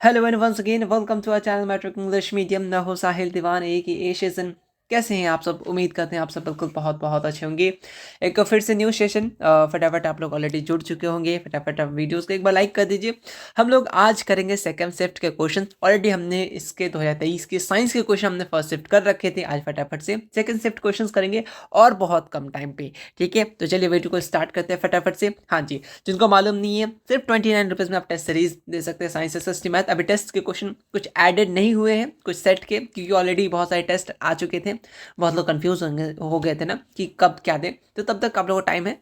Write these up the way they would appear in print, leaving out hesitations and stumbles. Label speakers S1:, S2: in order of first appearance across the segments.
S1: Hello and once again welcome to our channel matric English medium. मैं हूं साहिल दीवान ए की A session. कैसे हैं आप सब? उम्मीद करते हैं आप सब बिल्कुल बहुत बहुत अच्छे होंगे। एक फिर से न्यू सेशन। फटाफट आप लोग ऑलरेडी जुड़ चुके होंगे। फटाफट आप वीडियोस को एक बार लाइक कर दीजिए। हम लोग आज करेंगे सेकंड शिफ्ट के क्वेश्चन। ऑलरेडी हमने इसके 2023 के साइंस के क्वेश्चन हमने फर्स्ट शिफ्ट कर रखे थे। आज फटाफट से सेकंड शिफ्ट क्वेश्चन करेंगे और बहुत कम टाइम पे। ठीक है, तो चलिए वीडियो को स्टार्ट करते हैं फटाफट से। हाँ जी, जिनको मालूम नहीं है, सिर्फ 29 रुपीज़ में आप टेस्ट सीरीज दे सकते हैं साइंस एसएसटी मैथ। अभी टेस्ट के क्वेश्चन कुछ एडेड नहीं हुए हैं कुछ सेट के, क्योंकि ऑलरेडी बहुत सारे टेस्ट आ चुके थे। बहुत लोग कंफ्यूज हो गए थे ना कि कब क्या दें, तो तब तक आप लोगों को टाइम है।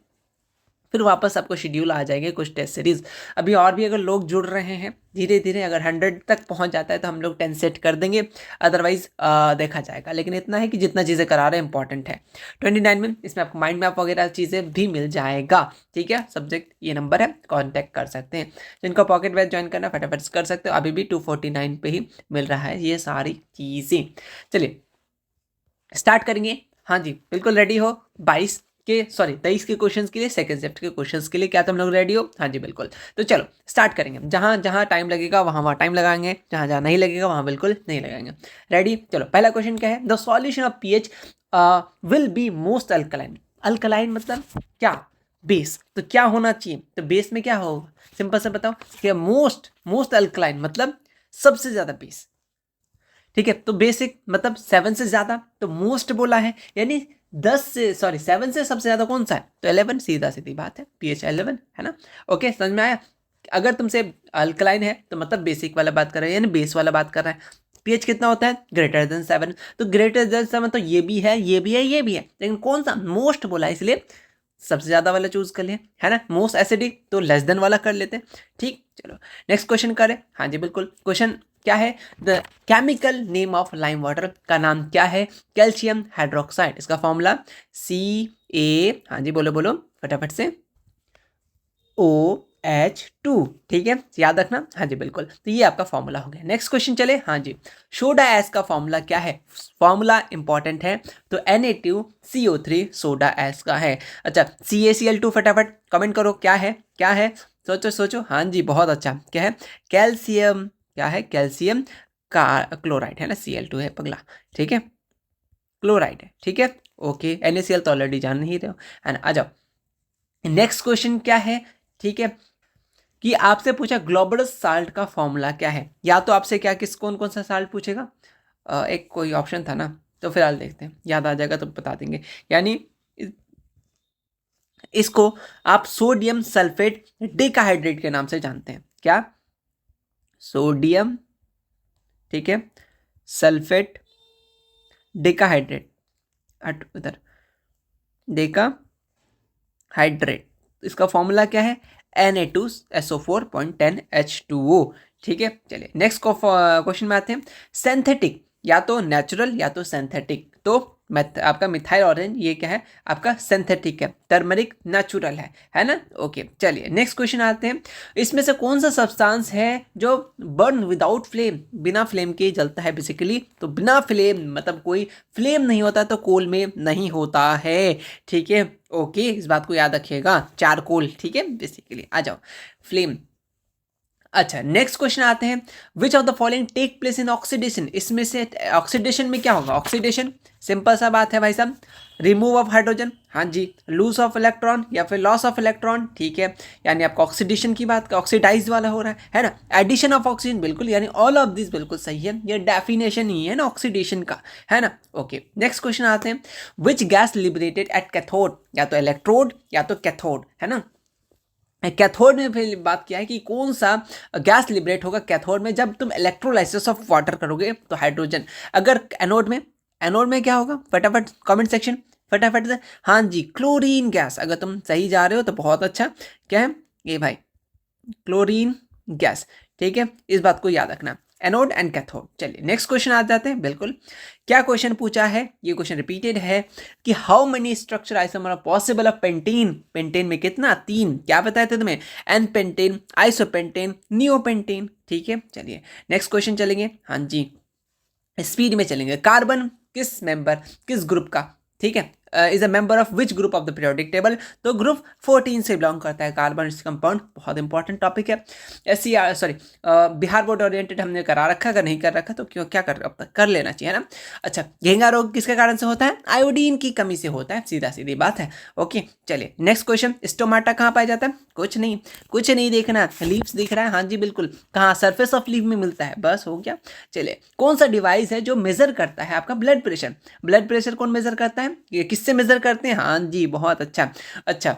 S1: फिर वापस आपको शेड्यूल आ जाएंगे कुछ टेस्ट सीरीज। अभी और भी अगर लोग जुड़ रहे हैं धीरे धीरे, अगर 100 तक पहुंच जाता है तो हम लोग 10 सेट कर देंगे। अदरवाइज देखा जाएगा। लेकिन इतना है कि जितना चीज़ें करा रहे हैं इंपॉर्टेंट है। 29 में इसमें आपको माइंड मैप वगैरह चीज़ें भी मिल जाएगा। ठीक है, सब्जेक्ट ये नंबर है, कॉन्टैक्ट कर सकते हैं। जिनको पॉकेट बैच ज्वाइन करना फटाफट कर सकते हो। अभी भी 249 पे ही मिल रहा है ये सारी चीज़ें। चलिए स्टार्ट करेंगे। हाँ जी, बिल्कुल रेडी हो 23 के क्वेश्चंस के लिए, सेकंड शिफ्ट के क्वेश्चंस के लिए? क्या तुम लोग रेडी हो? हाँ जी बिल्कुल। तो चलो स्टार्ट करेंगे। जहाँ जहाँ टाइम लगेगा वहाँ वहाँ टाइम लगाएंगे, जहाँ जहाँ नहीं लगेगा वहाँ बिल्कुल नहीं लगाएंगे। रेडी? चलो पहला क्वेश्चन क्या है। The solution of pH will be most alkaline. Alkaline मतलब क्या? बेस। तो क्या होना चाहिए? तो बेस में क्या होगा? सिंपल से बताओ कि मोस्ट मोस्ट अल्कलाइन मतलब सबसे ज्यादा बेस। ठीक है, तो बेसिक मतलब 7 से ज्यादा, तो मोस्ट बोला है यानी 7 से सबसे ज्यादा कौन सा है? तो 11। सीधा सीधी बात है, पीएच 11 है ना। ओके, समझ में आया? अगर तुमसे अल्कलाइन है तो मतलब बेसिक वाला बात कर रहे हैं, यानी बेस वाला बात कर रहे हैं। पीएच कितना होता है? Greater than 7। तो ग्रेटर देन 7 तो ये भी है, ये भी है, ये भी है, लेकिन कौन सा? मोस्ट बोला है, इसलिए सबसे ज्यादा वाला चूज कर लिया है ना। मोस्ट एसिडिक तो लेस देन वाला कर लेते हैं। ठीक, चलो नेक्स्ट क्वेश्चन करें। हाँ जी बिल्कुल, क्वेश्चन क्या है? The chemical name of lime water का नाम क्या है? Calcium hydroxide. इसका फॉर्मूला CA, हाँ जी बोलो बोलो फटाफट से, OH2। ठीक है, याद रखना। हाँ जी बिल्कुल, तो ये आपका फॉर्मूला हो गया। नेक्स्ट क्वेश्चन चले। हाँ जी, सोडा ऐश का फॉर्मूला क्या है? फॉर्मूला इंपॉर्टेंट है। तो Na2CO3 सोडा ऐश का है। अच्छा, CaCl2 फटाफट कमेंट करो क्या है, क्या है? सोचो सोचो। हाँ जी बहुत अच्छा, क्या है? कैल्शियम। क्या है? कैल्शियम का क्लोराइड है ना, Cl2 है पगला। ठीक है, क्लोराइड है। ठीक है, ओके। NaCl तो ऑलरेडी जान ही रहे हो, है ना। आ जाओ नेक्स्ट क्वेश्चन क्या है। ठीक है, कि आपसे पूछा ग्लोबल साल्ट का फॉर्मूला क्या है। या तो आपसे क्या किस कौन कौन सा साल्ट पूछेगा? एक कोई ऑप्शन था ना, तो फिलहाल देखते हैं, याद आ जाएगा तो बता देंगे। यानी इसको आप सोडियम सल्फेट डिकाहाइड्रेट के नाम से जानते हैं। क्या? सोडियम, ठीक है, सल्फेट डिकाहाइड्रेट, हट उधर, डेका हाइड्रेट। इसका फॉर्मूला क्या है? Na2SO4.10H2O। ठीक है, चलिए नेक्स्ट क्वेश्चन में आते हैं। सिंथेटिक, या तो नेचुरल या तो सिंथेटिक। तो आपका मिथाइल ऑरेंज ये क्या है? आपका सिंथेटिक है। टर्मरिक नेचुरल है ना। ओके, चलिए नेक्स्ट क्वेश्चन आते हैं। इसमें से कौन सा सब्सटेंस है जो बर्न विदाउट फ्लेम, बिना फ्लेम के जलता है? बेसिकली तो बिना फ्लेम मतलब कोई फ्लेम नहीं होता तो कोल में नहीं होता है। ठीक है, ओके, इस बात को याद रखिएगा। चारकोल, ठीक है, बेसिकली। आ जाओ फ्लेम। अच्छा, नेक्स्ट क्वेश्चन आते हैं। Which of the following take place in oxidation. इसमें से ऑक्सीडेशन में क्या होगा? ऑक्सीडेशन सिंपल सा बात है भाई साहब, रिमूव ऑफ हाइड्रोजन, हाँ जी, लूज ऑफ इलेक्ट्रॉन या फिर लॉस ऑफ इलेक्ट्रॉन। ठीक है, यानी आपका ऑक्सीडेशन की बात, ऑक्सीडाइज वाला हो रहा है ना। एडिशन ऑफ ऑक्सीजन, बिल्कुल, यानी ऑल ऑफ दिस बिल्कुल सही है। ये डेफिनेशन ही है ना ऑक्सीडेशन का, है ना। ओके, नेक्स्ट क्वेश्चन आते हैं। Which gas liberated at cathode, या तो इलेक्ट्रोड या तो कैथोड, है ना। कैथोड में फिर बात किया है कि कौन सा गैस लिबरेट होगा कैथोड में जब तुम इलेक्ट्रोलाइसिस ऑफ वाटर करोगे, तो हाइड्रोजन। अगर एनोड में क्या होगा? फटाफट कमेंट सेक्शन, फटाफट से। हाँ जी, क्लोरीन गैस। अगर तुम सही जा रहे हो तो बहुत अच्छा। क्या है ये भाई? Chlorine gas. ठीक है, इस बात को याद रखना, एनोड एंड कैथोड। चलिए नेक्स्ट क्वेश्चन आ जाते हैं। बिल्कुल, क्या क्वेश्चन पूछा है? ये क्वेश्चन रिपीटेड है कि how many structure isomer are possible of pentane. Pentane में कितना? 3। क्या बताए थे तुम्हें? N pentane, isopentane, neopentane. ठीक है, चलिए नेक्स्ट क्वेश्चन चलेंगे। हाँ जी, स्पीड में चलेंगे। कार्बन किस मेंबर, किस ग्रुप का? ठीक है, is a member of which group of the periodic table, तो ग्रुप 14 से बिलोंग करता है कार्बन कंपाउंड। बहुत इंपॉर्टेंट टॉपिक है। सॉरी, बिहार बोर्ड ओरिएंटेड हमने करा रखा, अगर नहीं कर रखा तो क्यों क्या कर लेना चाहिए ना। अच्छा, घेंगा रोग किसके कारण से होता है? आयोडीन की कमी से होता है, सीधा सीधी बात है। ओके, चलिए नेक्स्ट क्वेश्चन, स्टोमाटा कहाँ पाया जाता है? कुछ नहीं देखना, लीव्स दिख रहा है, हाँ जी बिल्कुल, कहाँ? सरफेस ऑफ लीफ में मिलता है, बस हो गया। चलिए, कौन सा डिवाइस है जो मेजर करता है आपका ब्लड प्रेशर? ब्लड प्रेशर कौन मेजर करता है? ये किससे मेजर करते हैं? हाँ जी, बहुत अच्छा। अच्छा,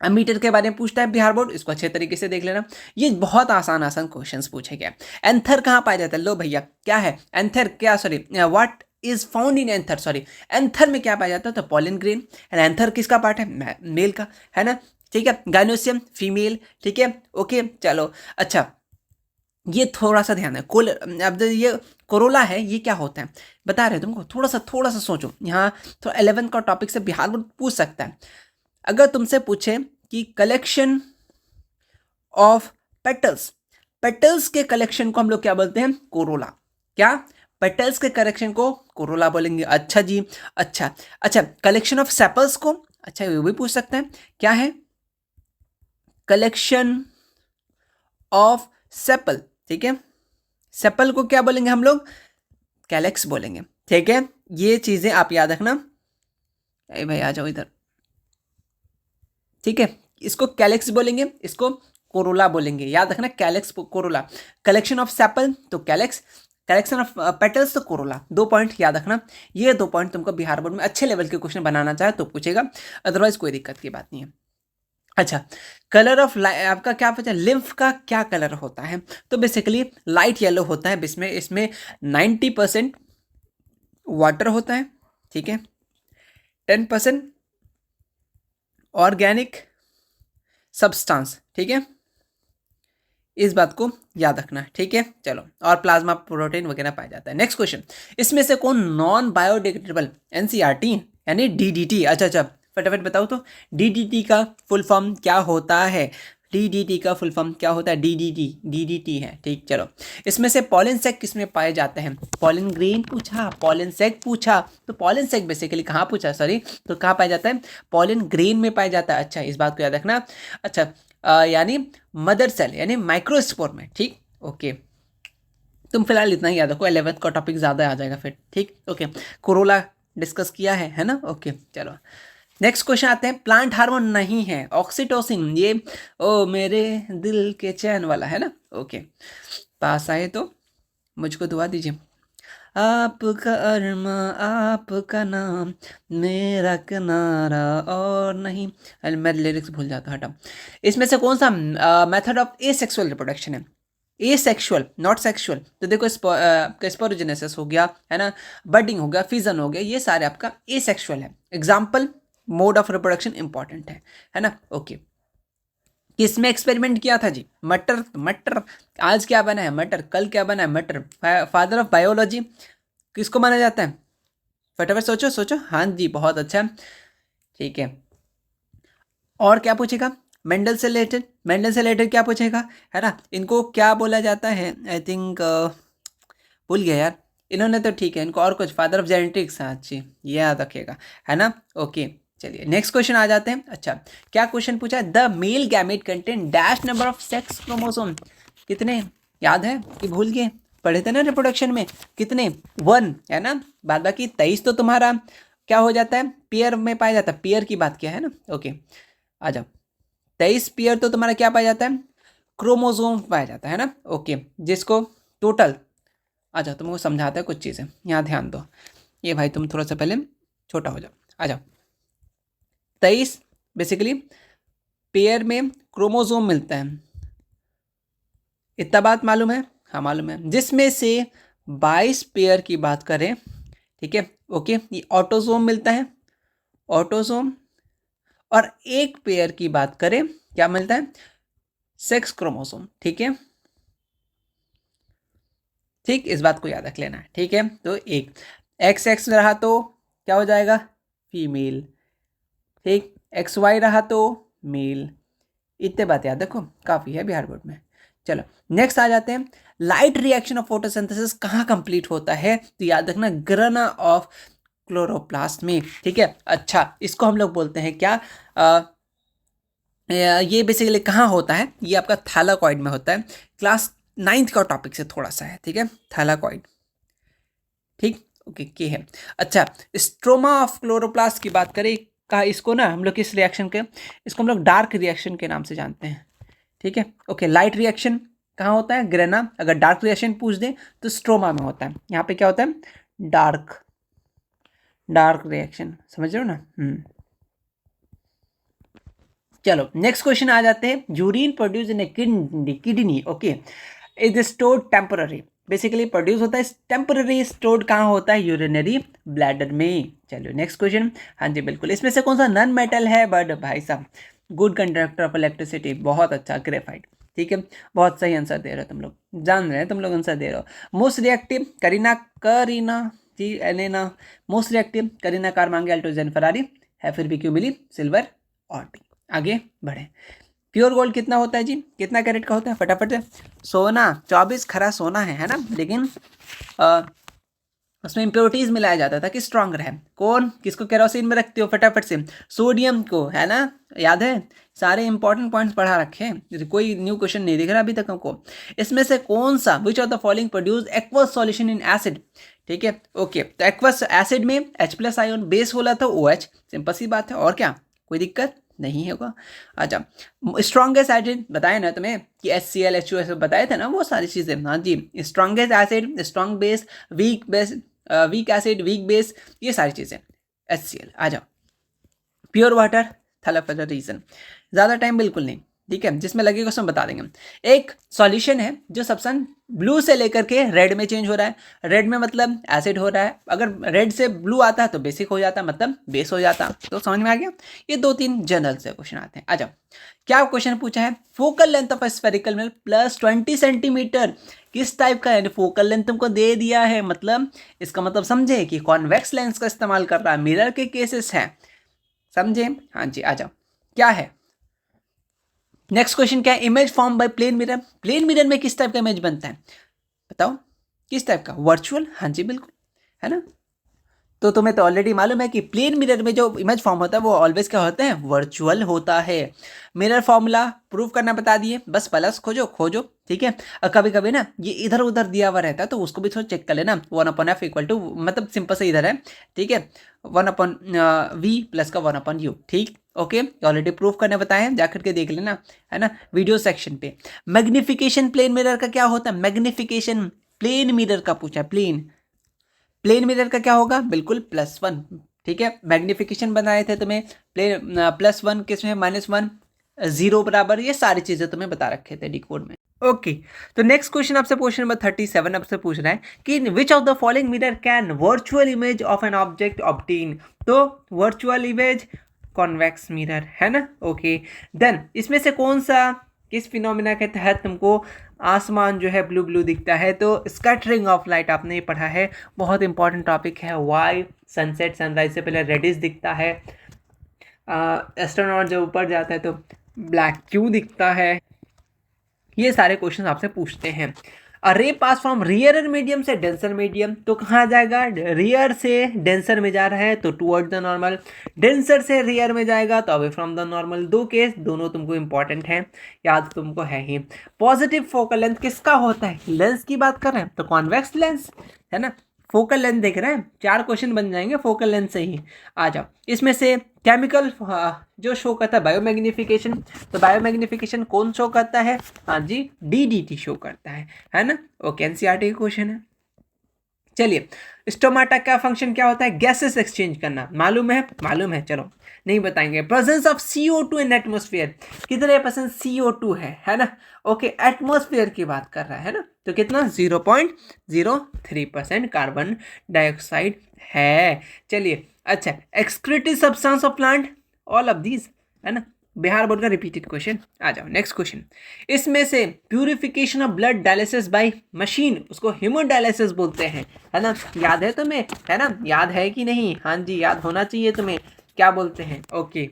S1: मीटर के बारे में पूछता है बिहार बोर्ड, इसको अच्छे तरीके से देख लेना, ये बहुत आसान क्वेश्चंस पूछे गए। एंथर कहाँ पाया जाता है? लो भैया, क्या है एंथर? क्या, sorry, what is found in anther? Sorry, anther में क्या पाया जाता है? तो पॉलन ग्रेन। एंथर किसका पार्ट है? मेल का, है ना। ठीक है, गाइनोसियम फीमेल, ठीक है, ओके चलो। अच्छा, ये थोड़ा सा ध्यान है, अब ये कोरोला है, ये क्या होता है बता रहे तुमको, थोड़ा सा सोचो यहाँ। तो 11 का टॉपिक से बिहार बोर्ड पूछ सकता है। अगर तुमसे पूछे कि कलेक्शन ऑफ पेटल्स के कलेक्शन को हम लोग क्या बोलते हैं? कोरोला। क्या? पेटल्स के कलेक्शन को कोरोला बोलेंगे। अच्छा जी, अच्छा, कलेक्शन ऑफ सेपल्स को, अच्छा ये भी पूछ सकते हैं, क्या है? कलेक्शन ऑफ सेपल, ठीक है, सेपल को क्या बोलेंगे हम लोग? कैलेक्स बोलेंगे, ठीक है। ये चीजें आप याद रखना। अरे भाई आ जाओ इधर, ठीक है, इसको कैलेक्स बोलेंगे, इसको कोरोला बोलेंगे, याद रखना, calyx Corolla. Collection of sepal तो कैलेक्स, कलेक्शन ऑफ पेटल्स तो कोरोला। 2 पॉइंट याद रखना। ये 2 पॉइंट तुमको बिहार बोर्ड में अच्छे लेवल के क्वेश्चन बनाना चाहे तो पूछेगा, अदरवाइज कोई दिक्कत की बात नहीं है। अच्छा, कलर ऑफ आपका क्या पता, लिम्फ का क्या कलर होता है? तो बेसिकली लाइट येलो होता है। इसमें 90% वाटर होता है, ठीक है, 10% ऑर्गेनिक सब्सटेंस, ठीक है, इस बात को याद रखना, ठीक है। चलो, और प्लाज्मा प्रोटीन वगैरह पाया जाता है। नेक्स्ट क्वेश्चन, इसमें से कौन नॉन बायोडिग्रेडेबल? एनसीईआरटी यानी डीडीटी। अच्छा, फटाफट बताओ तो, डीडीटी का फुल फॉर्म क्या होता है? डीडीटी का फुल फॉर्म क्या होता है? डीडीटी है, ठीक। चलो, इसमें से पॉलन सेक किसमें पाए जाते हैं? पॉलन ग्रेन पूछा, पॉलन सेक पूछा, तो पॉलन सेक बेसिकली कहाँ पूछा, सॉरी, तो कहाँ पाया जाता है? पॉलन ग्रेन में पाया जाता है। अच्छा, इस बात को याद रखना। अच्छा, यानी मदर सेल यानी माइक्रोस्पोर में, ठीक, ओके। तुम फिलहाल इतना ही याद रखो, 11th का टॉपिक ज़्यादा आ जाएगा फिर, ठीक, ओके। कोरोला डिस्कस किया है ना, ओके। चलो, नेक्स्ट क्वेश्चन आते हैं। प्लांट हार्मोन नहीं है ऑक्सीटोसिन, ये ओ मेरे दिल के चैन वाला है ना, ओके। पास आए तो मुझको दुआ दीजिए। आपका अरमा आपका नाम, मेरा किनारा और नहीं, मैं लिरिक्स भूल जाता, हटा। इसमें से कौन सा मेथड ऑफ एसेक्सुअल रिप्रोडक्शन है? एसेक्सुअल नॉट सेक्सुअल, तो देखो स्पोरोजेनेसिस हो गया, है ना, बडिंग हो गया, फिजन हो गया, ये सारे आपका एसेक्सुअल है। Example, mode of reproduction important है ना, ओके। किसमें एक्सपेरिमेंट किया था जी? मटर, आज क्या बना है? मटर, कल क्या बना है? मटर। फादर ऑफ बायोलॉजी किसको माना जाता है? फटाफट सोचो, हाँ जी, बहुत अच्छा, ठीक है। और क्या पूछेगा? मेंडल से रिलेटेड क्या पूछेगा, है ना। इनको क्या बोला जाता है? आई थिंक भूल गया यार, इन्होंने तो ठीक है, इनको और कुछ, फादर ऑफ जेनेटिक्स, हाँ जी, ये याद रखिएगा, है ना, ओके। चलिए नेक्स्ट क्वेश्चन आ जाते हैं। अच्छा, क्या क्वेश्चन पूछा है? The male gamete contain dash number of sex chromosome, कितने? याद है कि भूल गए? पढ़े थे ना रिप्रोडक्शन में, कितने? 1, है ना, बाद बाकी 23 तो तुम्हारा क्या हो जाता है? पेयर में पाया जाता है, पेयर की बात किया है ना, ओके। आ जाओ, 23 पेयर तो तुम्हारा क्या पाया जाता है? क्रोमोसोम पाया जाता है ना, ओके, जिसको टोटल, अच्छा तुमको समझाता है कुछ चीज़ें, यहाँ ध्यान दो। ये भाई तुम थोड़ा सा पहले छोटा हो जाओ, आ जाओ। 23 बेसिकली पेयर में क्रोमोसोम मिलता है, इतना बात मालूम है? हाँ मालूम है। जिसमें से 22 पेयर की बात करें, ठीक है, ओके, ये ऑटोसोम मिलता है, ऑटोसोम। और एक पेयर की बात करें, क्या मिलता है? सेक्स क्रोमोसोम, ठीक है, ठीक, इस बात को याद रख लेना है, ठीक है। तो एक XX रहा तो क्या हो जाएगा? फीमेल, ठीक, XY रहा तो मेल। इतने बात याद रखो, काफ़ी है बिहार बोर्ड में। चलो नेक्स्ट आ जाते हैं। लाइट रिएक्शन ऑफ फोटोसिंथेसिस कहाँ कंप्लीट होता है? तो याद रखना, ग्रना ऑफ क्लोरोप्लास्ट में, ठीक है। अच्छा, इसको हम लोग बोलते हैं क्या, ये बेसिकली कहाँ होता है, ये आपका थैलाकॉइड में होता है। क्लास 9th का टॉपिक से थोड़ा सा है, ठीक है, थैलाकॉइड, ठीक, ओके के है। अच्छा, स्ट्रोमा ऑफ क्लोरोप्लास्ट की बात करें का, इसको ना हम लोग किस रिएक्शन के, इसको हम लोग डार्क रिएक्शन के नाम से जानते हैं, ठीक है। ओके, लाइट रिएक्शन कहाँ होता है, ग्रेना। अगर डार्क रिएक्शन पूछ दे तो स्ट्रोमा में होता है। यहाँ पे क्या होता है, डार्क रिएक्शन, समझ रहे हो ना। चलो नेक्स्ट क्वेश्चन आ जाते हैं। Urine produce in kidney, okay, is stored temporary, basically produce होता है टेम्पररी, स्टोर्ड कहाँ होता है, यूरिनरी ब्लैडर में। चलो नेक्स्ट क्वेश्चन, हाँ जी बिल्कुल, इसमें से कौन सा नॉन मेटल है, बट भाई साहब गुड कंडक्टर ऑफ इलेक्ट्रिसिटी, बहुत अच्छा, ग्रेफाइट, ठीक है। बहुत सही आंसर दे रहे हो तुम लोग, जान रहे हैं तुम लोग आंसर दे रहे हो। मोस्ट रिएक्टिव करीना जी एलेना, मोस्ट रिएक्टिव करीना कारमांगे अल्टोजन फरारी है, फिर भी क्यों मिली सिल्वर और टी। आगे बढ़े। प्योर गोल्ड कितना होता है जी, कितना कैरेट का होता है, फटाफट से। सोना 24 खरा सोना है ना, लेकिन उसमें इम्प्योरिटीज मिलाया जाता था कि स्ट्रांग रहे। कौन किसको केरोसिन में रखते हो, फटाफट से। सोडियम को, है ना, याद है, सारे इंपॉर्टेंट पॉइंट्स पढ़ा रखे हैं, कोई न्यू क्वेश्चन नहीं दिख रहा अभी तक हमको। इसमें से कौन सा, विच of the following produce aqueous solution in acid, ठीक है। ओके, तो एक्वस एसिड में H+ आयोन, बेस बोला था OH, सिंपल सी बात है, और क्या, कोई दिक्कत नहीं होगा। अच्छा, स्ट्रॉन्गेस्ट एसिड बताया ना तुम्हें कि HCl HOS बताए थे ना वो सारी चीज़ें, हाँ जी। Strongest acid, strong base, weak acid, weak base, ये सारी चीज़ें HCl। आ जाओ, प्योर वाटर, थैलाफिलर रीजन, ज़्यादा टाइम बिल्कुल नहीं, ठीक है, जिसमें लगेगा उसमें बता देंगे। एक सॉल्यूशन है जो सब्सटेंस ब्लू से लेकर के रेड में चेंज हो रहा है, रेड में मतलब एसिड हो रहा है, अगर रेड से ब्लू आता है तो बेसिक हो जाता है, मतलब बेस हो जाता, तो समझ में आ गया। ये 2-3 जनरल से क्वेश्चन आते हैं। आ जाओ, क्या क्वेश्चन पूछा है, focal length of spherical mirror +20 centimetre, किस टाइप का है, फोकल लेंथ तुमको दे दिया है, मतलब इसका मतलब समझे कि कॉन्वेक्स लेंस का इस्तेमाल कर रहा है, मिरर के केसेस हैं, समझे, हाँ जी। आ जाओ, क्या है नेक्स्ट क्वेश्चन, क्या है, image form by plane mirror, plane mirror में किस टाइप का इमेज बनता है, बताओ किस टाइप का, वर्चुअल, हाँ जी बिल्कुल, है ना। तो तुम्हें तो ऑलरेडी मालूम है कि प्लेन मिरर में जो इमेज फॉर्म होता है वो ऑलवेज क्या होता है, वर्चुअल होता है। मिरर फॉर्मूला प्रूव करना बता दिए, बस प्लस खोजो, ठीक है। और कभी कभी ना ये इधर उधर दिया हुआ रहता है तो उसको भी थोड़ा चेक कर लेना। 1/f = मतलब सिंपल से इधर है, ठीक है, 1/v प्लस का 1/u, ठीक, ओके, ऑलरेडी प्रूव करने बताए हैं, जाकर के देख लेना, है ना, वीडियो सेक्शन पे। मैग्निफिकेशन प्लेन मिरर का क्या होता है, मैग्निफिकेशन प्लेन मिरर का पूछा, प्लेन मिरर का क्या होगा, बिल्कुल +1, ठीक है। मैग्निफिकेशन बनाए थे तुम्हें, प्लेन +1 किसमें, -1, 0 बराबर, ये सारी चीजें तुम्हें बता रखे थे डिकोड में। ओके, तो नेक्स्ट क्वेश्चन आपसे क्वेश्चन नंबर 37 आपसे पूछ रहा है कि विच of the following mirror can virtual image of an object obtain, तो वर्चुअल इमेज कॉन्वेक्स मिरर, है ना। ओके, देन इसमें से कौन सा, किस फिनोमिना के तहत तुमको आसमान जो है ब्लू ब्लू दिखता है, तो स्कैटरिंग ऑफ लाइट आपने पढ़ा है, बहुत इंपॉर्टेंट टॉपिक है। वाई सनसेट सनराइज से पहले रेडिश दिखता है, एस्ट्रोनॉट जब ऊपर जाता है तो ब्लैक क्यों दिखता है, ये सारे क्वेश्चन आपसे पूछते हैं। रे पास फ्रॉम रियर मीडियम से डेंसर मीडियम, तो कहाँ जाएगा, रियर से डेंसर में जा रहा है तो टुवर्ड द नॉर्मल, डेंसर से रियर में जाएगा तो अवे फ्रॉम द नॉर्मल। दो केस दोनों तुमको इंपॉर्टेंट है, याद तुमको है ही। पॉजिटिव फोकल लेंथ किसका होता है, लेंस की बात कर रहे हैं तो कॉन्वेक्स लेंस, है ना। फोकल लेंथ देख रहे हैं, 4 क्वेश्चन बन जाएंगे फोकल लेंथ से ही। आ जाओ, इसमें से केमिकल जो शो करता है बायोमैग्निफिकेशन, तो बायोमैग्निफिकेशन कौन शो करता है, हाँ जी DDT शो करता है ना। ओके, NCERT का क्वेश्चन है। चलिए, स्टोमाटा का फंक्शन क्या होता है, गैसेस एक्सचेंज करना, मालूम है, चलो नहीं बताएंगे। Presence of CO2 in atmosphere, कितने परसेंट CO2 है ना। ओके, एटमॉस्फेयर की बात कर रहा है ना, तो कितना 0.03% कार्बन डाइऑक्साइड है। चलिए, अच्छा, excretive substance of plant, all of these, है ना, बिहार बोर्ड का रिपीटेड क्वेश्चन। आ जाओ नेक्स्ट क्वेश्चन, इसमें से purification of blood dialysis by machine, उसको हीमोडायलिसिस बोलते हैं, है ना, याद है तुम्हें, है ना, याद है कि नहीं, हाँ जी याद होना चाहिए तुम्हें, क्या बोलते हैं। Okay,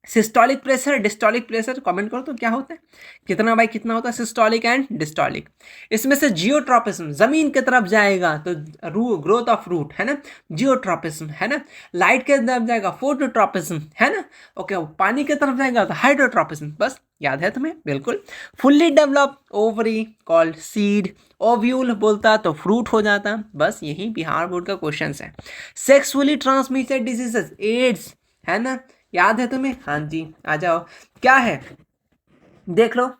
S1: systolic pressure, diastolic pressure, comment करो तो क्या होता है, कितना बाई कितना होता है सिस्टोलिक एंड डिस्टोलिक। इसमें से जियोट्रॉपिज्म जमीन की तरफ जाएगा तो ग्रोथ ऑफ रूट है ना, जियोट्रॉपिज्म है ना। लाइट की तरफ जाएगा फोटोट्रॉपिज्म है ना। ओके, पानी की तरफ जाएगा तो हाइड्रोट्रॉपिज्म। बस याद है तुम्हें, बिल्कुल। Fully develop ovary called seed, ovule बोलता तो फ्रूट हो जाता। बस यही बिहार बोर्ड का क्वेश्चन है। सेक्सुअली ट्रांसमिटेड डिजीजेस, एड्स है ना, याद है तुम्हें? हाँ जी, आ जाओ। क्या है देख लो,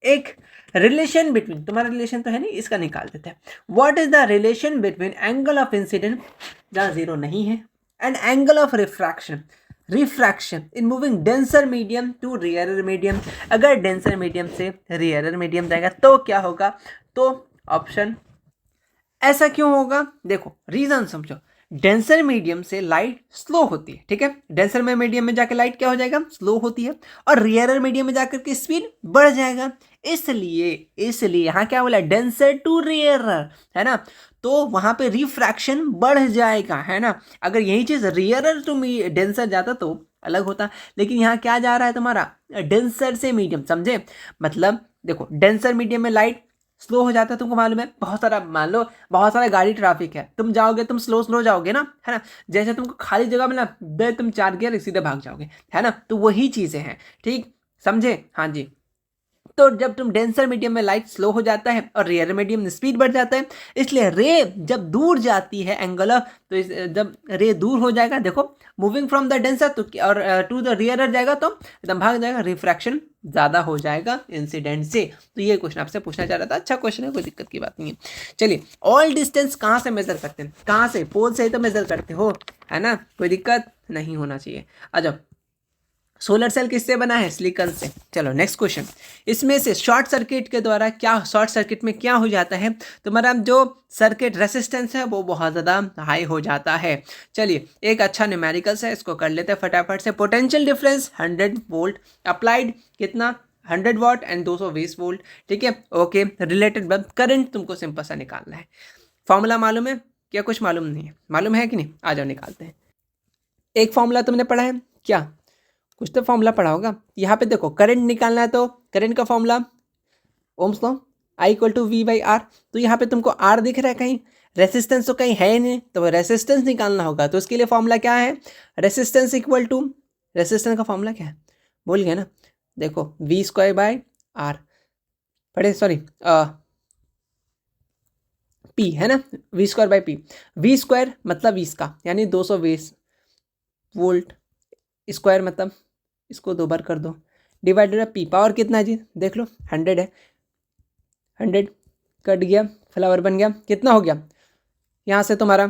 S1: एक रिलेशन बिटवीन, तुम्हारा रिलेशन तो है नहीं, इसका निकाल देते हैं। What is the relation between angle of incidence, जहां जीरो नहीं है, and angle of refraction in moving denser medium to rarer medium. अगर डेंसर मीडियम से रेयरर मीडियम जाएगा तो क्या होगा? तो ऑप्शन, ऐसा क्यों होगा? देखो रीजन समझो। डेंसर मीडियम से लाइट स्लो होती है, ठीक है, डेंसर में मीडियम में जाकर लाइट क्या हो जाएगा? स्लो होती है। और रेयरर मीडियम में जाकर के स्पीड बढ़ जाएगा। इसलिए यहाँ क्या बोला? डेंसर टू रेयरर, है ना, तो वहां पे रिफ्रैक्शन बढ़ जाएगा, है ना। अगर यही चीज रेयरर टू डेंसर जाता तो अलग होता, लेकिन यहाँ क्या जा रहा है तुम्हारा? डेंसर से मीडियम, समझे? मतलब देखो, डेंसर मीडियम में लाइट स्लो हो जाता है, तुमको मालूम है। बहुत सारा, मान लो बहुत सारा गाड़ी ट्रैफिक है, तुम जाओगे, तुम स्लो स्लो जाओगे ना, है ना। जैसे तुमको खाली जगह में ना दे, तुम 4 गियर सीधे भाग जाओगे, है ना। तो वही चीजें हैं, ठीक, समझे? हाँ जी। तो जब तुम डेंसर मीडियम में लाइट स्लो हो जाता है और रेयर मीडियम में स्पीड बढ़ जाता है, इसलिए रे जब दूर जाती है एंगुलर, तो जब रे दूर हो जाएगा, देखो मूविंग फ्रॉम द डेंसर तो और टू द रेयरर जाएगा तो एकदम भाग जाएगा, रिफ्रैक्शन ज़्यादा हो जाएगा इंसिडेंट से। तो ये क्वेश्चन आपसे पूछना चाह रहा था, अच्छा क्वेश्चन है, कोई दिक्कत की बात नहीं है। चलिए, ऑल डिस्टेंस कहाँ से मेजर करते हैं? कहाँ से? पोल से ही तो मेजर करते हो, है ना, कोई दिक्कत नहीं होना चाहिए। आ जाओ, सोलर सेल किससे बना है? सिलिकॉन से। चलो नेक्स्ट क्वेश्चन। इसमें से शॉर्ट सर्किट के द्वारा क्या, शॉर्ट सर्किट में क्या हो जाता है? तुम्हारा जो सर्किट रेसिस्टेंस है वो बहुत ज़्यादा हाई हो जाता है। चलिए, एक अच्छा न्यूमेरिकल्स है, इसको कर लेते हैं फटाफट से। पोटेंशियल डिफरेंस 100 वोल्ट अप्लाइड, कितना? 100 वाट एंड 220 वोल्ट, ठीक है। ओके, रिलेटेड बल्ब करंट तुमको सिंपल सा निकालना है। फॉर्मूला मालूम है क्या? कुछ मालूम नहीं है? मालूम है कि नहीं? आ जाओ निकालते हैं। एक फॉर्मूला तुमने पढ़ा है क्या? कुछ तो फॉर्मूला पढ़ा होगा। यहाँ पे देखो, करंट निकालना है तो करंट का formula Ohm's law, I equal to V by R. तो यहाँ पे तुमको आर दिख रहा है कहीं, रेसिस्टेंस तो कहीं है ही नहीं, तो रेसिस्टेंस निकालना होगा। तो उसके लिए फॉर्मूला क्या है? रेसिस्टेंस इक्वल टू, रेसिस्टेंस का फॉर्मूला क्या है? भूल गया ना? देखो, वी स्क्वायर बाय आर, पढ़े, सॉरी, पी है ना, V square by P. V square मतलब 20 का, यानी 220 वोल्ट, स्क्वायर मतलब इसको 2 बार कर दो, डिवाइडेड बाई पी। पावर कितना है जी? देख लो, 100 है। 100 कट गया, फ्लावर बन गया, कितना हो गया? यहाँ से तुम्हारा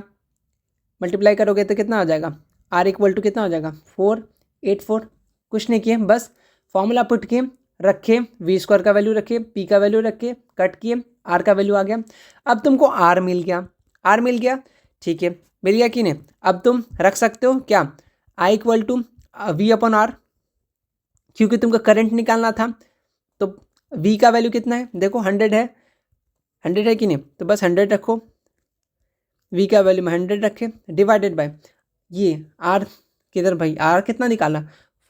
S1: मल्टीप्लाई करोगे तो कितना हो जाएगा? आर इक्वल टू कितना हो जाएगा? 484। कुछ नहीं किए, बस फॉर्मूला पुट किए, रखे, वी स्क्वायर का वैल्यू रखे, पी का वैल्यू रखे, कट किए, आर का वैल्यू आ गया। अब तुमको आर मिल गया, आर मिल गया, ठीक है, मिल गया कि नहीं? अब तुम रख सकते हो क्या? I equal to V upon R, क्योंकि तुमको करंट निकालना था। तो v का वैल्यू कितना है? देखो 100 है, 100 है कि नहीं? तो बस 100 रखो, v का वैल्यू में 100 रखे, डिवाइडेड बाय ये r, किधर भाई? r कितना निकालना?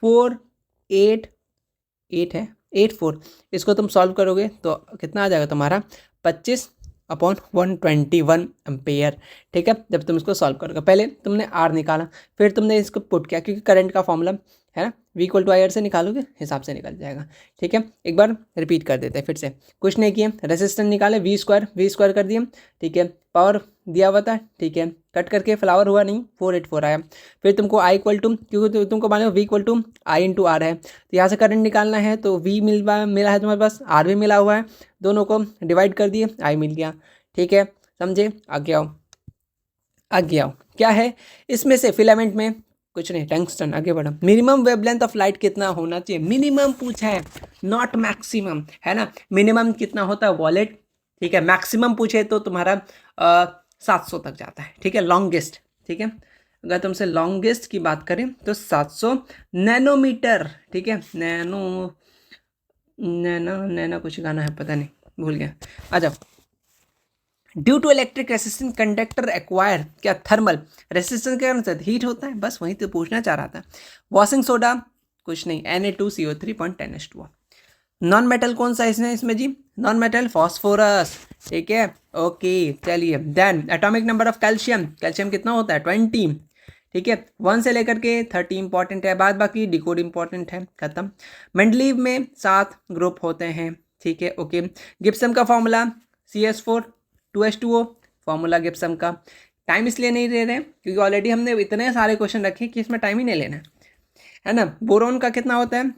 S1: 488 है, 84। इसको तुम सॉल्व करोगे तो कितना आ जाएगा तुम्हारा? 25/121 एम्पेयर, ठीक है। जब तुम इसको सॉल्व करोगे, पहले तुमने आर निकाला, फिर तुमने इसको पुट किया, क्योंकि करंट का फॉर्मूला है ना, V equal to I R से निकालोगे, हिसाब से निकल जाएगा, ठीक है। एक बार रिपीट कर देते हैं फिर से, कुछ नहीं किए, रेसिस्टेंस निकाले, वी स्क्वायर कर दिए, ठीक है। पावर दिया हुआ था, ठीक है, कट करके फ्लावर हुआ नहीं, 484 आया। फिर तुमको आई इक्वल टू, क्योंकि तुमको मालूम है V equal to I into R है, तो यहाँ से करंट निकालना है, तो वी मिला है तुम्हारे पास, आर भी मिला हुआ है, दोनों को डिवाइड कर दिए, आई मिल गया, ठीक है, समझे? आगे आओ, आगे आओ। क्या है इसमें से? फिलामेंट में कुछ नहीं, टंगस्टन। आगे बढ़ो। मिनिमम वेवलेंथ ऑफ लाइट कितना होना चाहिए? मिनिमम पूछा है, नॉट मैक्सिमम, है ना। मिनिमम कितना होता है? वॉलेट, ठीक है। मैक्सिमम पूछे तो तुम्हारा 700 तक जाता है, ठीक है, लॉन्गेस्ट, ठीक है। अगर तुमसे लॉन्गेस्ट की बात करें तो 700 नैनोमीटर, ठीक है। नैनो कुछ गाना है, पता नहीं, भूल गया। आ जाओ। Due to electric resistance conductor acquire, क्या थर्मल रेसिस्टेंस के कारण हीट होता है? बस वही तो पूछना चाह रहा था। वॉशिंग सोडा कुछ नहीं, Na2CO3.10H2O। नॉन मेटल कौन सा है इसमें जी? नॉन मेटल फॉस्फोरस, ठीक है, ओके चलिए। Then atomic number of calcium, calcium कितना होता है? 20, ठीक है, 1 से लेकर के 30 इंपॉर्टेंट है, बाद बाकी डिकोड इंपॉर्टेंट है, खत्म। मेंडलीव में 7 ग्रुप होते हैं, ठीक है, ओके। गिब्सन का formula CH4 2H2O, formula Gibson का। टाइम इसलिए नहीं दे रहे क्योंकि ऑलरेडी हमने इतने सारे क्वेश्चन रखे कि इसमें टाइम ही नहीं लेना है ना। बोरोन का कितना होता है?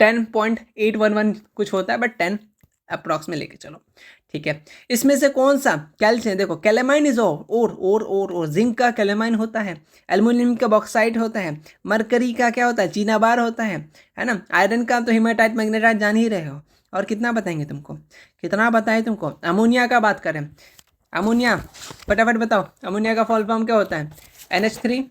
S1: 10.811 कुछ होता है, बट 10 अप्रॉक्स में लेके चलो, ठीक है। इसमें से कौन सा कैल्शियम, देखो कैलेमाइन इज और जिंक का कैलेमाइन होता है, एल्युमिनियम का बॉक्साइट होता है, मरकरी का क्या होता है? चीनाबार होता है ना। आयरन का तो हिमाटाइट मैग्नेटाइट जान ही रहे हो। और कितना बताएंगे तुमको, कितना बताएं तुमको? अमोनिया का बात करें, अमोनिया फटाफट बताओ, अमोनिया का फुल फॉर्म क्या होता है? NH3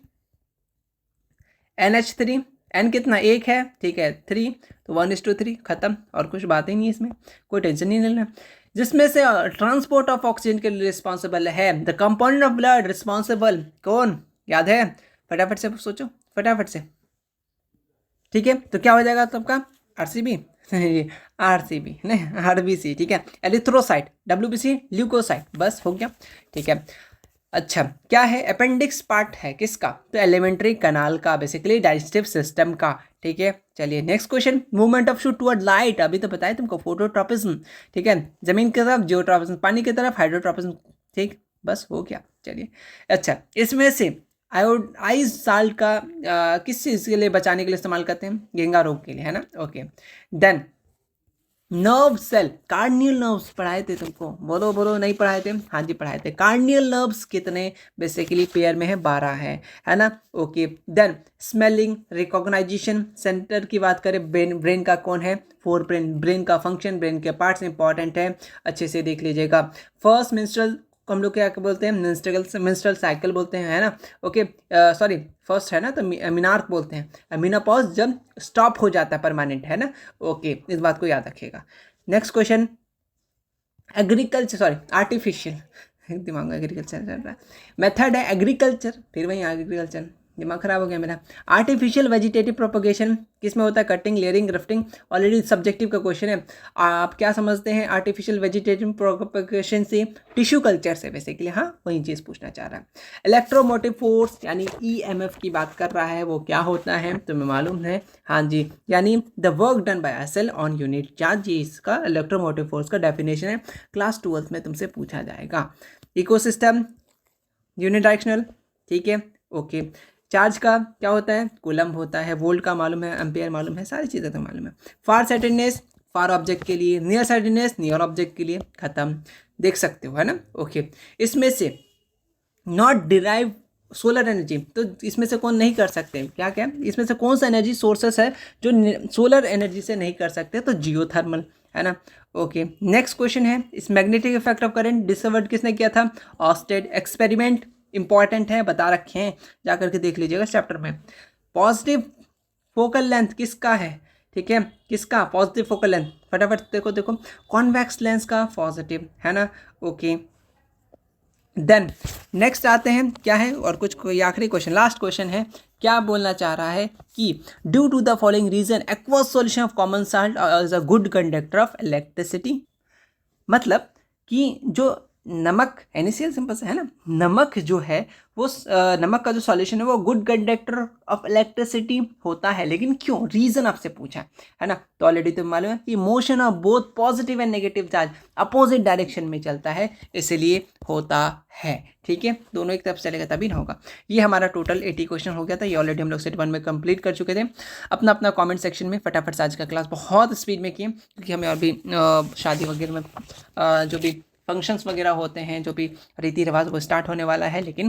S1: N कितना? 1 है, ठीक है, 3, तो 1:3 खत्म। और कुछ बात ही नहीं इसमें, कोई टेंशन नहीं लेना। जिसमें से ट्रांसपोर्ट ऑफ ऑक्सीजन के लिए रिस्पॉन्सिबल है, the compound of blood responsible कौन? याद है? फटाफट से सोचो, फटाफट से, ठीक है। तो क्या हो जाएगा सबका? RCB RCB नहीं, RBC, ठीक है। एरिथ्रोसाइट, WBC ल्यूकोसाइट, बस हो गया, ठीक है। अच्छा, क्या है? अपेंडिक्स पार्ट है किसका? तो एलिमेंट्री कनाल का, बेसिकली डाइजेस्टिव सिस्टम का, ठीक है। चलिए next question, movement of shoot toward light, अभी तो बताया तुमको, फोटोट्रॉपिज्म, ठीक है, जमीन की तरफ जियोट्रॉपिज्म, पानी की तरफ हाइड्रोट्रॉपिज्म, ठीक, बस हो गया। चलिए अच्छा, इसमें से आयोडाइज साल्ट का किस चीज़ के लिए बचाने के लिए इस्तेमाल करते हैं? गेंगा रोग के लिए, है ना, okay. Then nerve cell, cranial nerves पढ़ाए थे तुमको, बोलो बोलो, नहीं पढ़ाए थे? हाँ जी पढ़ाए थे। कार्नियल नर्व्स कितने बेसिकली पेयर में है? 12 है ना, okay. Then smelling recognization centre की बात करें, ब्रेन का कौन है? फोर ब्रेन का फंक्शन, ब्रेन के पार्ट्स इंपॉर्टेंट है, अच्छे से देख लीजिएगा। फर्स्ट मेंस्ट्रुअल को हम लोग क्या बोलते हैं? मेंस्ट्रुअल साइकिल बोलते हैं, है ना, ओके। सॉरी फर्स्ट है ना, तो मिनार्क बोलते हैं। मेनोपॉज जब स्टॉप हो जाता है परमानेंट, है ना, ओके, इस बात को याद रखिएगा। Next question, agriculture, sorry artificial, दिमाग में एग्रीकल्चर चल रहा है, मेथड है एग्रीकल्चर, फिर वही एग्रीकल्चर, दिमाग खराब हो गया मेरा। आर्टिफिशियल वेजिटेटिव प्रोपगेशन किस में होता है? Cutting, layering, grafting, already subjective का क्वेश्चन है। आप क्या समझते हैं आर्टिफिशियल वेजिटेटिव प्रोपगेशन से? टिश्यू कल्चर से बेसिकली, हाँ वही चीज़ पूछना चाह रहा है। इलेक्ट्रोमोटिव फोर्स यानी EMF की बात कर रहा है, वो क्या होता है तुम्हें मालूम है? हाँ जी, यानी the work done by a cell on unit charge, जी इसका इलेक्ट्रोमोटिव फोर्स का डेफिनेशन है, क्लास 12 में तुमसे पूछा जाएगा। इकोसिस्टम यूनिट डायरेक्शनल, ठीक है, ओके। चार्ज का क्या होता है? कूलम्ब होता है। वोल्ट का मालूम है, एम्पियर मालूम है, सारी चीज़ें तो मालूम है। फार साइटेडनेस फार ऑब्जेक्ट के लिए, नियर साइटेडनेस नियर ऑब्जेक्ट के लिए, खत्म, देख सकते हो, है ना, ओके। इसमें से नॉट डिराइव सोलर एनर्जी, तो इसमें से कौन नहीं कर सकते? क्या क्या इसमें से कौन सा एनर्जी सोर्सेस है जो सोलर एनर्जी से नहीं कर सकते? तो जियोथर्मल, है ना, ओके। नेक्स्ट क्वेश्चन है, इस magnetic effect of current discovered किसने किया था? ऑस्टेड। एक्सपेरिमेंट इंपॉर्टेंट है, बता रखे हैं, जा करके देख लीजिएगा चैप्टर में। पॉजिटिव फोकल लेंथ किसका है? ठीक है, किसका? पॉजिटिव फोकल लेंथ, फटाफट देखो कॉन्वेक्स लेंस का पॉजिटिव, है ना, ओके। देन नेक्स्ट आते हैं, क्या है और कुछ कोई आखिरी क्वेश्चन, लास्ट क्वेश्चन है, क्या बोलना चाह रहा है कि due to the following reason aqueous solution of common salt is a good conductor of electricity. मतलब कि जो नमक NaCl सिंपल से है ना, नमक जो है वो नमक का जो सॉल्यूशन है वो गुड कंडक्टर ऑफ इलेक्ट्रिसिटी होता है, लेकिन क्यों? रीजन आपसे पूछा है ना, तो ऑलरेडी तो मालूम है कि motion of both positive and negative charge opposite direction में चलता है, इसलिए होता है, ठीक है, दोनों एक तरफ चलेगा तभी ना होगा। ये हमारा टोटल 80 क्वेश्चन हो गया था, ये ऑलरेडी हम लोग सेट 1 में कंप्लीट कर चुके थे। अपना अपना कमेंट सेक्शन में फटाफट से आज का क्लास बहुत स्पीड में किए, क्योंकि हमें और भी शादी वगैरह में जो भी फंक्शंस वगैरह होते हैं, जो भी रीति रिवाज वो स्टार्ट होने वाला है, लेकिन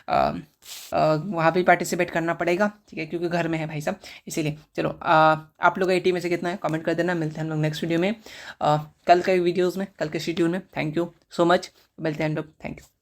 S1: वहाँ भी पार्टिसिपेट करना पड़ेगा, ठीक है, क्योंकि घर में है भाई साहब, इसीलिए। चलो आप लोग 80 में से कितना है कमेंट कर देना। मिलते हैं हम लोग नेक्स्ट वीडियो में, कल के वीडियोज़ में, कल के शेड्यूल में। थैंक यू सो मच, मिलते हैं हम लोग, थैंक यू।